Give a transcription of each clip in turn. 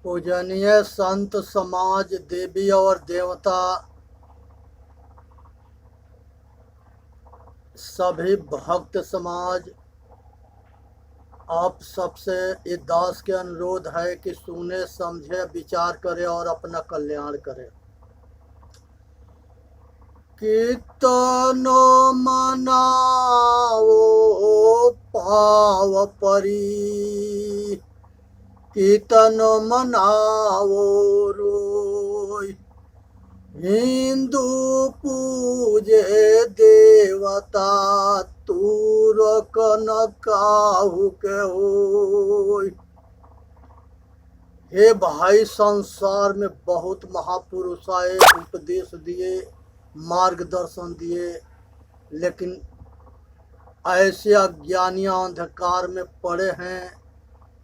पूजनीय संत समाज, देवी और देवता, सभी भक्त समाज, आप सबसे इस दास के अनुरोध है कि सुने, समझे, विचार करे और अपना कल्याण करे। कीर्तनो मनाओ पाव परी, कीर्तन मनाओ रोय, हिंदू पूजे देवता, तूरक न काहू के होय। हे भाई, संसार में बहुत महापुरुष आए, उपदेश दिए, मार्गदर्शन दिए, लेकिन ऐसे अज्ञानियां अंधकार में पड़े हैं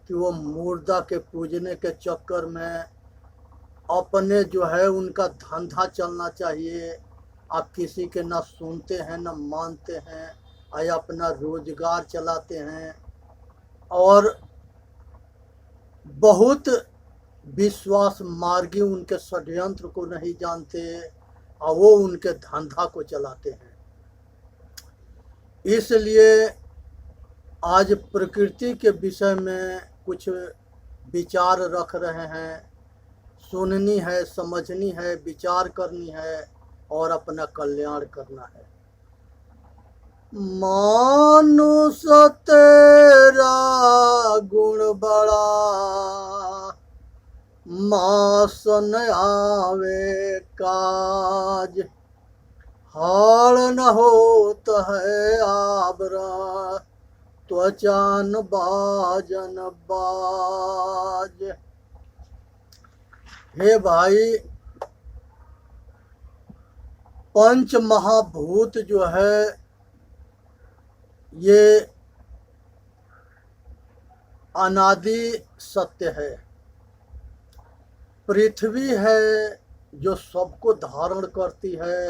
कि वो मुर्दा के पूजने के चक्कर में अपने जो है उनका धंधा चलना चाहिए। आप किसी के न सुनते हैं न मानते हैं, आए अपना रोजगार चलाते हैं और बहुत विश्वास मार्गी उनके षड्यंत्र को नहीं जानते और वो उनके धंधा को चलाते हैं। इसलिए आज प्रकृति के विषय में कुछ विचार रख रहे हैं। सुननी है, समझनी है, विचार करनी है और अपना कल्याण करना है। मानुष तेरा गुण बड़ा, मास न आवे काज, हाल न होत है आबरा, त्वचान बाजन बाज। हे भाई, पंच महाभूत जो है ये अनादि सत्य है। पृथ्वी है जो सबको धारण करती है,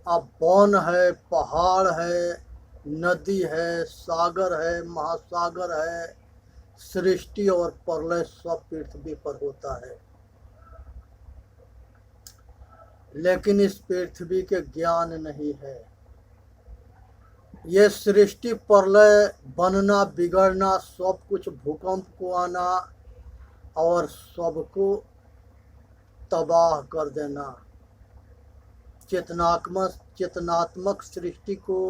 अब वन है, पहाड़ है, नदी है, सागर है, महासागर है, सृष्टि और प्रलय सब पृथ्वी पर होता है। लेकिन इस पृथ्वी के ज्ञान नहीं है। ये सृष्टि प्रलय, बनना, बिगड़ना, सब कुछ, भूकंप को आना और सबको तबाह कर देना, चेतनात्मक सृष्टि को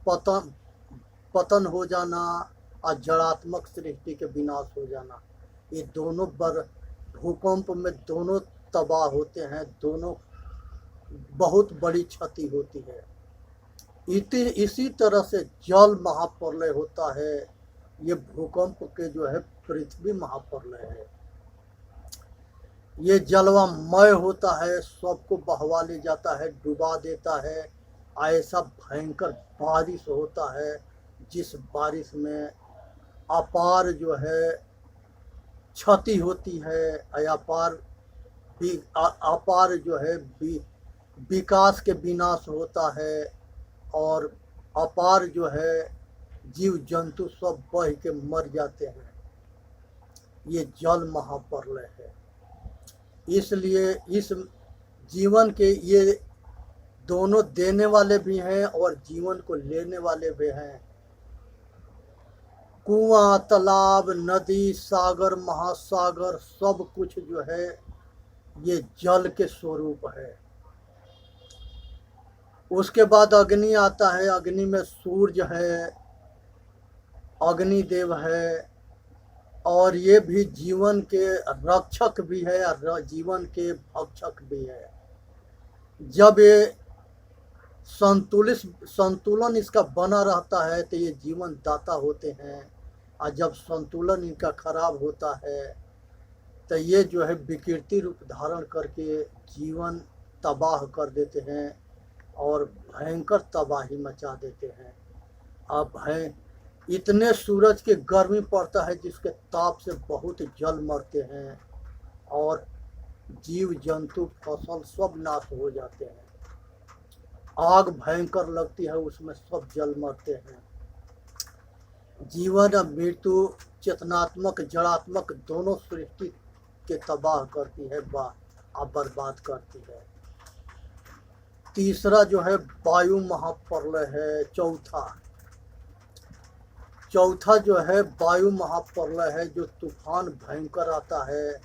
पतन हो जाना और जड़ात्मक सृष्टि के विनाश हो जाना, ये दोनों भूकंप में दोनों तबाह होते हैं, दोनों बहुत बड़ी क्षति होती है। इसी तरह से जल महाप्रलय होता है। ये भूकंप के जो है पृथ्वी महाप्रलय है। ये जलवामय होता है, सबको बहवा ले जाता है, डुबा देता है। ऐसा भयंकर बारिश होता है जिस बारिश में अपार जो है क्षति होती है, अपार जो है विकास के विनाश होता है और अपार जो है जीव जंतु सब बह के मर जाते हैं। ये जल महाप्रलय है। इसलिए इस जीवन के ये दोनों देने वाले भी हैं और जीवन को लेने वाले भी हैं। कुआं, तालाब, नदी, सागर, महासागर सब कुछ जो है ये जल के स्वरूप है। उसके बाद अग्नि आता है। अग्नि में सूर्य है, अग्निदेव है और ये भी जीवन के रक्षक भी है और जीवन के भक्षक भी है। जब ये संतुलन इसका बना रहता है तो ये जीवन दाता होते हैं, और जब संतुलन इनका खराब होता है तो ये जो है विकृति रूप धारण करके जीवन तबाह कर देते हैं और भयंकर तबाही मचा देते हैं। अब है इतने सूरज के गर्मी पड़ता है जिसके ताप से बहुत जल मरते हैं और जीव जंतु फसल सब नाश हो जाते हैं। आग भयंकर लगती है, उसमें सब जल मरते हैं। जीवन और मृत्यु, चेतनात्मक जड़ात्मक दोनों सृष्टि के तबाह करती है, बर्बाद करती है। तीसरा जो है वायु महाप्रलय है। चौथा जो है वायु महाप्रलय है, जो तूफान भयंकर आता है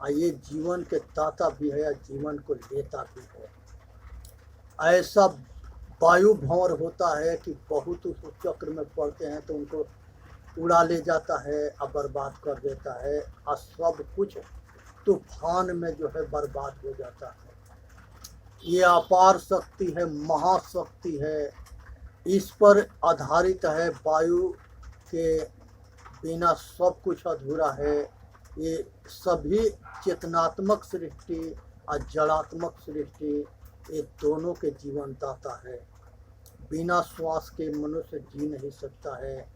और ये जीवन के दाता भी है या जीवन को लेता भी है। ऐसा वायु भंवर होता है कि बहुत उस चक्र में पड़ते हैं तो उनको उड़ा ले जाता है और बर्बाद कर देता है और सब कुछ तूफान में जो है बर्बाद हो जाता है। ये अपार शक्ति है, महाशक्ति है, इस पर आधारित है। वायु के बिना सब कुछ अधूरा है। ये सभी चेतनात्मक सृष्टि और जड़ात्मक सृष्टि, ये दोनों के जीवन दाता है। बिना श्वास के मनुष्य जी नहीं सकता है।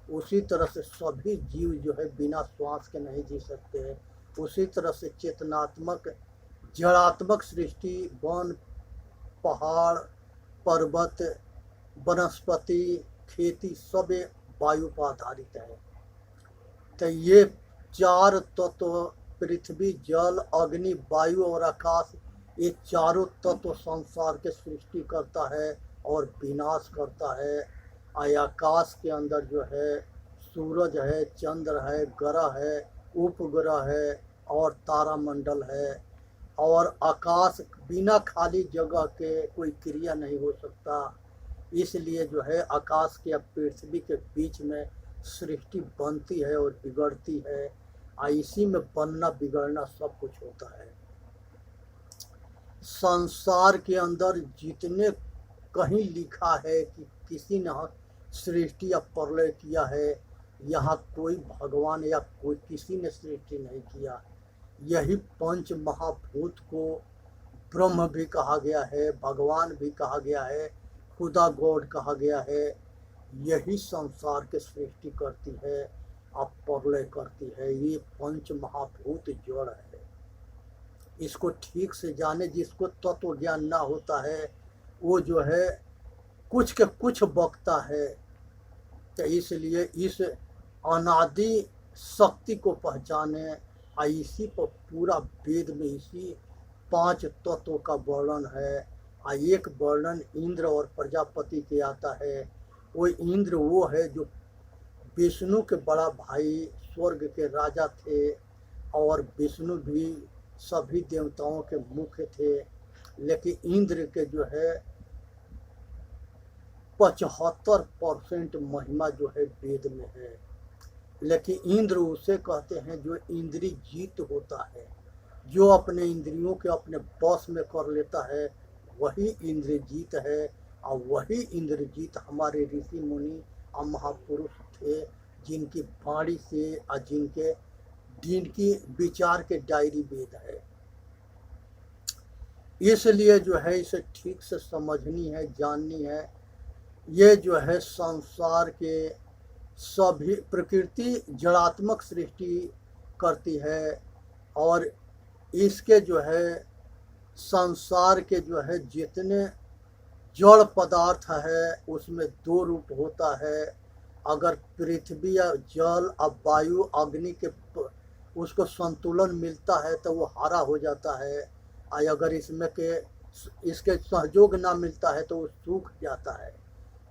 उसी तरह से सभी जीव जो है बिना श्वास के नहीं जी सकते। उसी तरह से चेतनात्मक जड़ात्मक सृष्टि, वन, पहाड़, पर्वत, वनस्पति, खेती, सब वायु पर आधारित है। तो ये चार तत्व पृथ्वी, जल, अग्नि, वायु और आकाश, ये चारों तत्व संसार के सृष्टि करता है और विनाश करता है। आकाश के अंदर जो है सूरज है, चंद्र है, ग्रह है, उपग्रह है और तारामंडल है। और आकाश बिना खाली जगह के कोई क्रिया नहीं हो सकता। इसलिए जो है आकाश के और पृथ्वी के बीच में सृष्टि बनती है और बिगड़ती है। इसी में बनना बिगड़ना सब कुछ होता है। संसार के अंदर जितने कहीं लिखा है कि किसी ने सृष्टि या प्रलय किया है, यहाँ कोई भगवान या कोई किसी ने सृष्टि नहीं किया। यही पंच महाभूत को ब्रह्म भी कहा गया है, भगवान भी कहा गया है, खुदा गॉड कहा गया है। यही संसार के सृष्टि करती है और प्रलय करती है। ये पंच महाभूत जड़ है। इसको ठीक से जाने, जिसको तत्व ज्ञान ना होता है वो जो है कुछ के कुछ बकता है। तो इसलिए इस अनादि शक्ति को पहचाने। इसी पर पूरा वेद में इसी 5 तत्वों का वर्णन है। एक वर्णन इंद्र और प्रजापति के आता है। वो इंद्र वो है जो विष्णु के बड़ा भाई, स्वर्ग के राजा थे और विष्णु भी सभी देवताओं के मुख्य थे। लेकिन इंद्र के जो है 75% महिमा जो है वेद में है। लेकिन इंद्र उसे कहते हैं जो इंद्रिय जीत होता है, जो अपने इंद्रियों के अपने बस में कर लेता है, वही इंद्रजीत है। और वही इंद्रजीत हमारे ऋषि मुनि और महापुरुष थे, जिनकी वाणी से और जिनकी विचार के डायरी वेद है। इसलिए जो है इसे ठीक से समझनी है, जाननी है। ये जो है संसार के सभी प्रकृति जड़ात्मक सृष्टि करती है और इसके जो है संसार के जो है जितने जड़ पदार्थ है उसमें 2 रूप होता है। अगर पृथ्वी या जल और वायु अग्नि के उसको संतुलन मिलता है तो वो हरा हो जाता है। और अगर इसके सहयोग ना मिलता है तो वो सूख जाता है।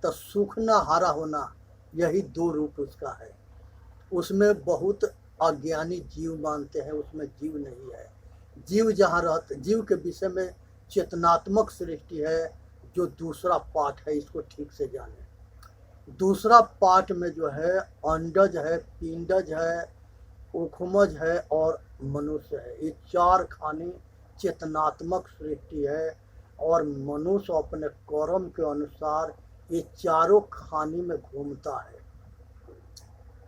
तो सूखना, हरा होना, यही 2 रूप उसका है। उसमें बहुत अज्ञानी जीव मानते हैं उसमें जीव नहीं है। जीव जहाँ रहते, जीव के विषय में चेतनात्मक सृष्टि है जो दूसरा पाठ है। इसको ठीक से जाने। दूसरा पाठ में जो है अंडज है, पिंडज है, उखमज है और मनुष्य है। ये 4 खाने चेतनात्मक सृष्टि है और मनुष्य अपने कर्म के अनुसार ये चारों खाने में घूमता है।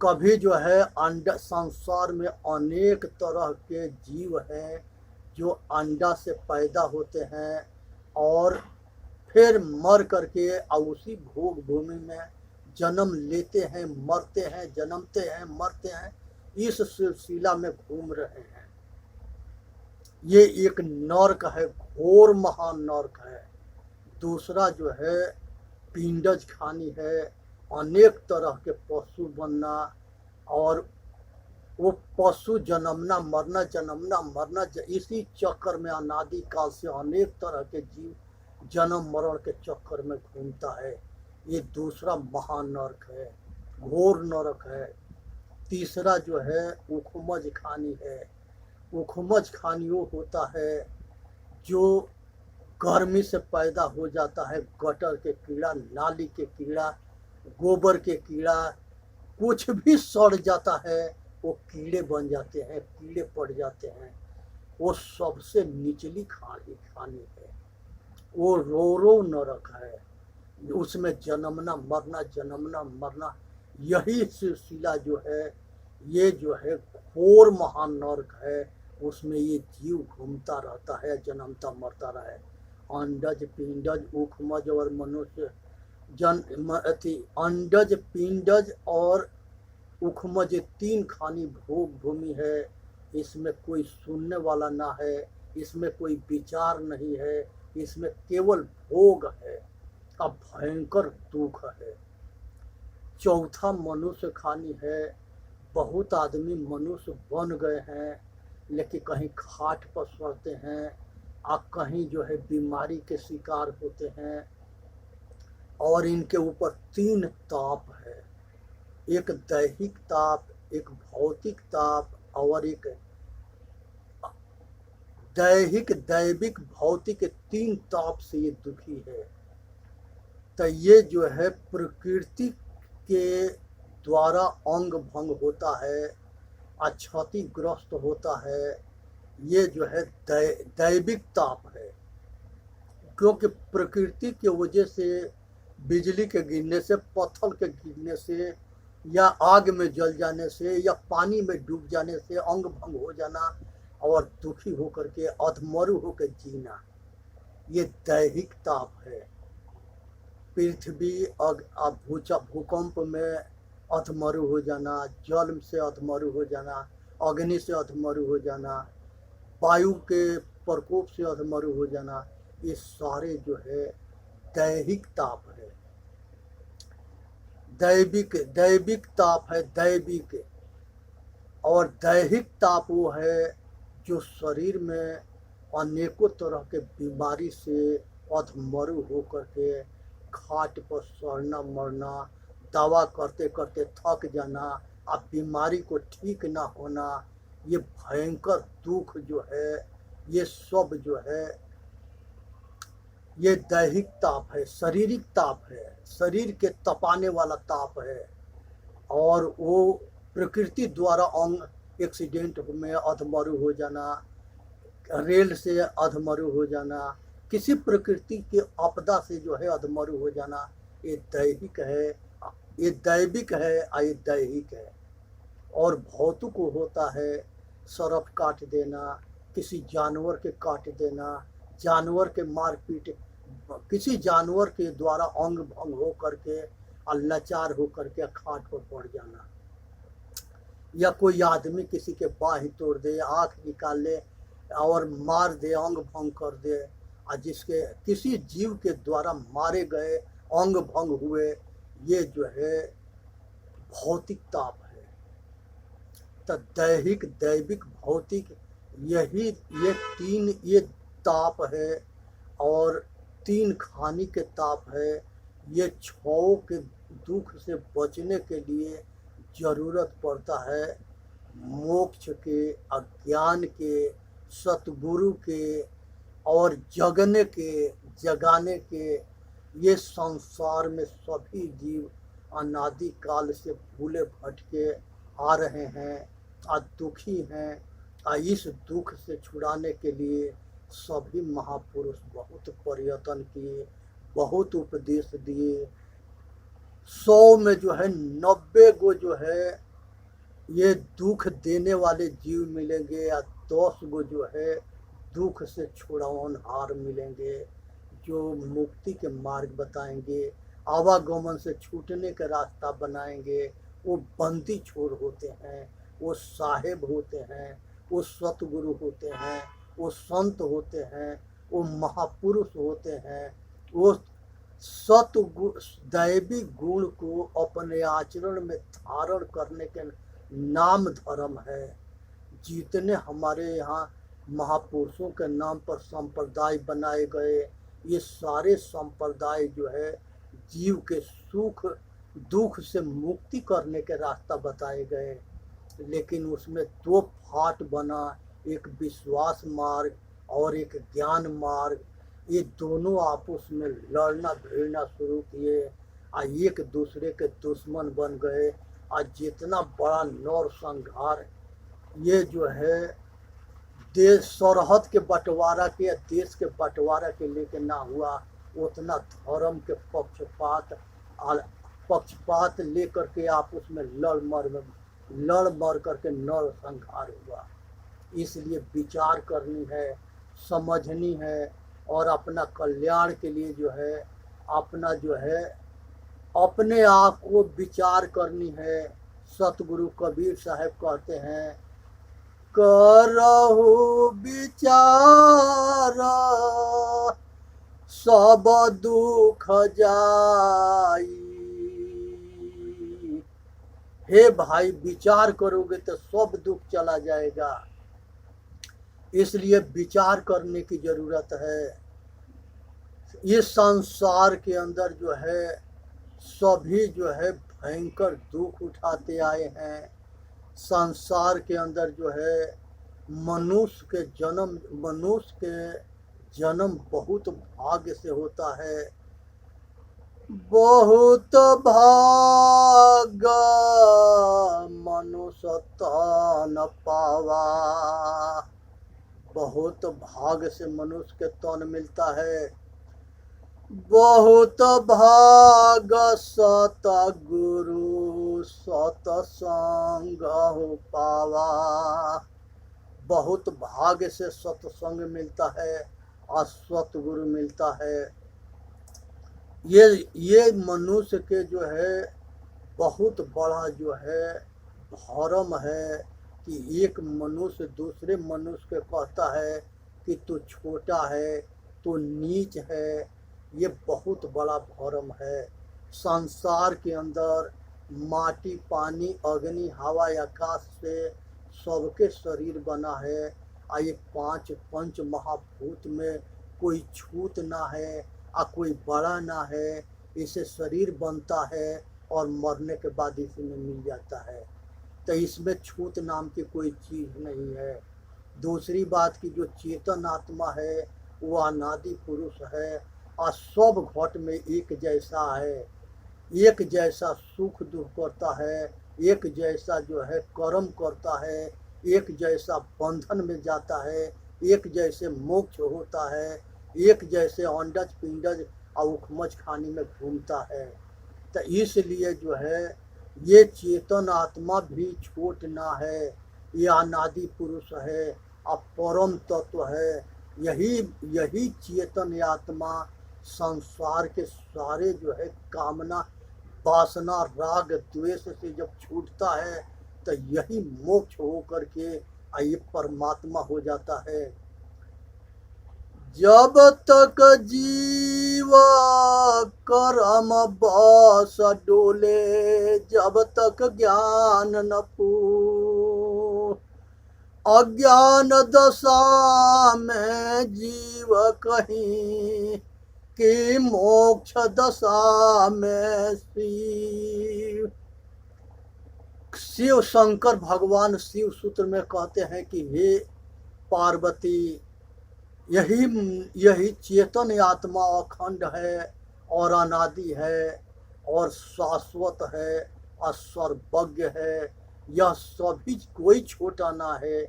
कभी जो है अंडा, संसार में अनेक तरह के जीव हैं जो अंडा से पैदा होते हैं और फिर मर करके उसी भोग भूमि में जन्म लेते हैं, मरते हैं, जन्मते हैं, मरते हैं। इस सिलसिला में घूम रहे हैं। ये एक नर्क है, घोर महान नर्क है। दूसरा जो है पिंडज खानी है, अनेक तरह के पशु बनना और वो पशु जन्मना मरना जन्मना मरना इसी चक्कर में अनादि काल से अनेक तरह के जीव जन्म मरण के चक्कर में घूमता है। ये दूसरा महानरक है, घोर नरक है। तीसरा जो है उखमज खानी है। उखमज खानी वो होता है जो गर्मी से पैदा हो जाता है। गटर के कीड़ा, नाली के कीड़ा, गोबर के कीड़ा, कुछ भी सड़ जाता है वो कीड़े बन जाते हैं, कीड़े पड़ जाते हैं। वो सबसे निचली खानी है। वो रो नरक है। उसमें जन्मना मरना यही सिलसिला जो है, ये जो है घोर महान नरक है। उसमें ये जीव घूमता रहता है, जन्मता मरता रहे। अंडज पिंडज उखमज और मनुष्य अंडज पिंडज और उखमज तीन खानी भोग भूमि है। इसमें कोई सुनने वाला ना है, इसमें कोई विचार नहीं है, इसमें केवल भोग है। अब भयंकर दुख है। चौथा मनुष्य खानी है। बहुत आदमी मनुष्य बन गए हैं, लेकिन कहीं खाट पर सड़ते हैं और कहीं जो है बीमारी के शिकार होते हैं। और इनके ऊपर तीन ताप है, एक दैहिक ताप, एक भौतिक ताप और एक दैविक भौतिक, तीन ताप से ये दुखी है। तो ये जो है प्रकृति के द्वारा अंग भंग होता है, क्षतिग्रस्त होता है। ये जो है दैविक ताप है, क्योंकि प्रकृति की वजह से बिजली के गिरने से, पत्थर के गिरने से, या आग में जल जाने से, या पानी में डूब जाने से अंग भंग हो जाना और दुखी होकर के अधमरु होकर जीना, ये दैहिक ताप है। पृथ्वी भूकंप में अधमरु हो जाना, जल से अधमरु हो जाना, अग्नि से अधमरु हो जाना, वायु के प्रकोप से अधमरु हो जाना, ये सारे जो है दैहिक ताप है। दैविक ताप है, दैविक। और दैहिक ताप वो है जो शरीर में अनेकों तरह के बीमारी से अधमरु होकर के खाट पर सड़ना मरना, दवा करते करते थक जाना, अब बीमारी को ठीक ना होना, ये भयंकर दुख जो है, ये सब जो है ये दैहिक ताप है, शारीरिक ताप है, शरीर के तपाने वाला ताप है। और वो प्रकृति द्वारा अंग एक्सीडेंट में अधमरु हो जाना, रेल से अधमरु हो जाना, किसी प्रकृति के आपदा से जो है अधमरु हो जाना, ये दैहिक है, ये दैविक है और ये दैहिक है। और भौतिक होता है सरफ काट देना, किसी जानवर के काट देना, जानवर के मारपीट, किसी जानवर के द्वारा अंग भंग हो करके और लाचार हो करके खाट पर पड़ जाना, या कोई आदमी किसी के बाह तोड़ दे, आँख निकाल ले और मार दे, अंग भंग कर दे, और जिसके किसी जीव के द्वारा मारे गए अंग भंग हुए, ये जो है भौतिक ताप है। तो दैहिक दैविक भौतिक ये तीन ये ताप है। और तीन खानी के ताप है। ये छौ के दुख से बचने के लिए जरूरत पड़ता है मोक्ष के, अज्ञान के, सतगुरु के और जगाने के। ये संसार में सभी जीव अनादि काल से भूले भटके आ रहे हैं और दुखी हैं। और इस दुख से छुड़ाने के लिए सभी महापुरुष बहुत प्रयत्न किए, बहुत उपदेश दिए। 100 में जो है 90 गो जो है ये दुख देने वाले जीव मिलेंगे, या 10 गो जो है दुख से छुड़ाउनहार मिलेंगे, जो मुक्ति के मार्ग बताएंगे, आवागमन से छूटने का रास्ता बनाएंगे। वो बंदी छोर होते हैं, वो साहेब होते हैं, वो सतगुरु होते हैं, वो संत होते हैं, वो महापुरुष होते हैं। वो दैवी गुण को अपने आचरण में धारण करने के नाम धर्म है। जितने हमारे यहाँ महापुरुषों के नाम पर संप्रदाय बनाए गए, ये सारे संप्रदाय जो है जीव के सुख दुख से मुक्ति करने के रास्ता बताए गए। लेकिन उसमें दो फाट बना, एक विश्वास मार्ग और एक ज्ञान मार्ग। ये दोनों आपस में लड़ना भिड़ना शुरू किए और एक दूसरे के दुश्मन बन गए। आज जितना बड़ा नरसंहार ये जो है देश सरहद के बंटवारा के या देश के बंटवारा के लेके ना हुआ, उतना धर्म के पक्षपात लेकर के आपस में लड़ मर करके नरसंहार हुआ। इसलिए विचार करनी है, समझनी है और अपना कल्याण के लिए जो है अपना जो है अपने आप को विचार करनी है। सतगुरु कबीर साहब कहते हैं, करहु विचार सब दुख जाई। हे भाई, विचार करोगे तो सब दुख चला जाएगा। इसलिए विचार करने की जरूरत है। इस संसार के अंदर जो है सभी जो है भयंकर दुख उठाते आए हैं। संसार के अंदर जो है मनुष्य के जन्म बहुत भाग्य से होता है। बहुत भाग्य मनुष्य तन पावा। बहुत भाग्य से मनुष्य के तन मिलता है। बहुत भाग सतगुरु सतसंग हो पावा। बहुत भाग्य से सत्संग मिलता है और सतगुरु मिलता है। ये मनुष्य के जो है बहुत बड़ा जो है धर्म है कि एक मनुष्य दूसरे मनुष्य को कहता है कि तू छोटा है, तू नीच है। ये बहुत बड़ा धर्म है। संसार के अंदर माटी पानी अग्नि हवा आकाश से सबके शरीर बना है। और ये पंच महाभूत में कोई छूत ना है और कोई बड़ा ना है। इसे शरीर बनता है और मरने के बाद इसमें मिल जाता है। तो इसमें छूत नाम की कोई चीज़ नहीं है। दूसरी बात की जो चेतन आत्मा है वो अनादि पुरुष है और सब घट में एक जैसा है। एक जैसा सुख दुख करता है, एक जैसा जो है कर्म करता है, एक जैसा बंधन में जाता है, एक जैसे मोक्ष होता है, एक जैसे अंडज पिंडज और उखमज खानी में घूमता है। तो इसलिए जो है ये चेतन आत्मा भी छोट ना है। ये अनादि पुरुष है और परम तत्व है। यही चेतन आत्मा संसार के सारे जो है कामना वासना राग द्वेष से जब छूटता है तो यही मोक्ष होकर के ये परमात्मा हो जाता है। जब तक जीव कर्म बस डोले, जब तक ज्ञान न पूर्ण, अज्ञान दशा में जीव कहीं कि मोक्ष दशा में शिव शंकर भगवान शिव सूत्र में कहते हैं कि हे पार्वती, यही चेतन आत्मा अखंड है और अनादि है और शाश्वत है और सर्वज्ञ है। यह सभी कोई छोटा ना है,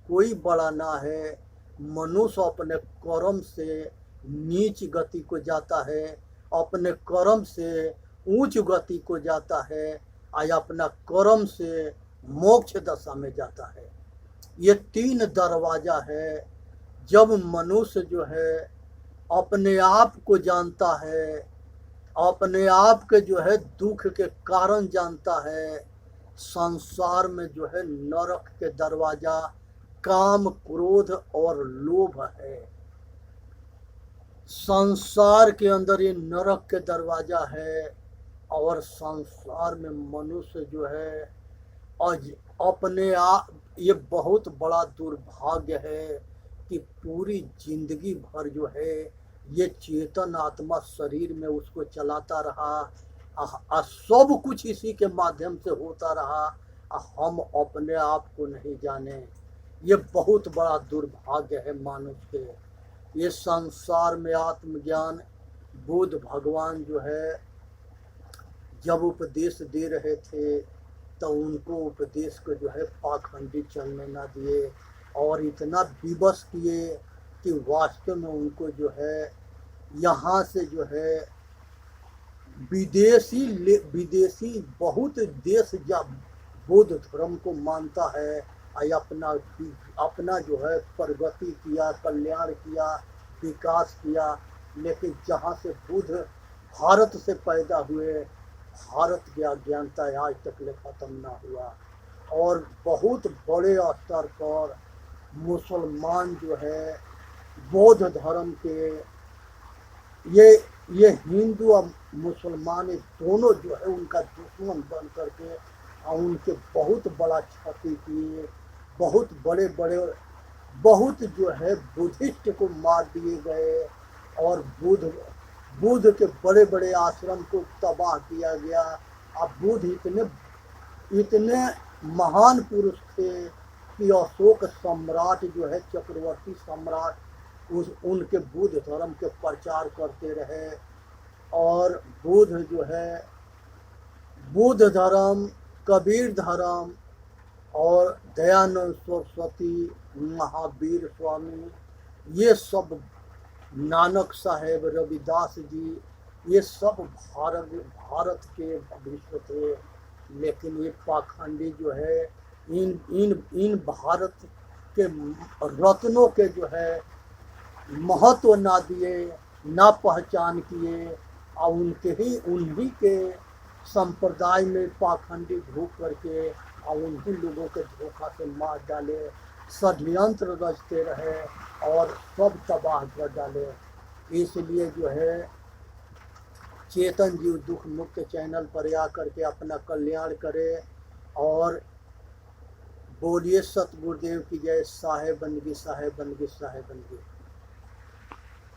कोई बड़ा ना है। मनुष्य अपने कर्म से नीच गति को जाता है, अपने कर्म से ऊंच गति को जाता है और अपना कर्म से मोक्ष दशा में जाता है। ये तीन दरवाजा है। जब मनुष्य जो है अपने आप को जानता है, अपने आप के जो है दुख के कारण जानता है, संसार में जो है नरक के दरवाजा काम क्रोध और लोभ है। संसार के अंदर ये नरक के दरवाजा है और संसार में मनुष्य जो है अपने आप, ये बहुत बड़ा दुर्भाग्य है कि पूरी जिंदगी भर जो है ये चेतन आत्मा शरीर में उसको चलाता रहा, सब कुछ इसी के माध्यम से होता रहा, हम अपने आप को नहीं जाने। ये बहुत बड़ा दुर्भाग्य है मनुष्य के। ये संसार में आत्मज्ञान बुद्ध भगवान जो है जब उपदेश दे रहे थे तो उनको उपदेश को जो है पाखंडी चलने ना दिए और इतना विवश किए कि वास्तव में उनको जो है यहाँ से जो है विदेशी बहुत देश जब बौद्ध धर्म को मानता है और अपना जो है प्रगति किया, कल्याण किया, विकास किया, लेकिन जहाँ से बुद्ध भारत से पैदा हुए, भारत की अज्ञानता आज तक ले खत्म ना हुआ। और बहुत बड़े स्तर पर मुसलमान जो है बौद्ध धर्म के, ये हिंदू और मुसलमान दोनों जो है उनका दुश्मन बन करके और उनके बहुत बड़ा क्षति किए। बहुत बड़े बड़े बहुत जो है बुद्धिस्ट को मार दिए गए और बुद्ध के बड़े बड़े आश्रम को तबाह किया गया। अब बुद्ध इतने महान पुरुष थे कि अशोक सम्राट जो है, चक्रवर्ती सम्राट, उनके बुद्ध धर्म के प्रचार करते रहे। और बुद्ध जो है बुद्ध धर्म, कबीर धर्म और दयानंद सरस्वती, महावीर स्वामी, ये सब, नानक साहेब, रविदास जी, ये सब भारत के भविष्य थे। लेकिन ये पाखंडी जो है इन भारत के रत्नों के जो है महत्व ना दिए, ना पहचान किए और उन्हीं के संप्रदाय में पाखंडी घूम करके और उन्हीं लोगों के धोखा से मार डाले, षड्यंत्र रचते रहे और सब तबाह कर डाले। इसलिए जो है चेतन जीव दुख मुक्त चैनल पर आ करके अपना कल्याण करे और बोलिए सतगुरुदेव की जय। साहेब बन गई, साहेब बन गई, साहेब बन गई।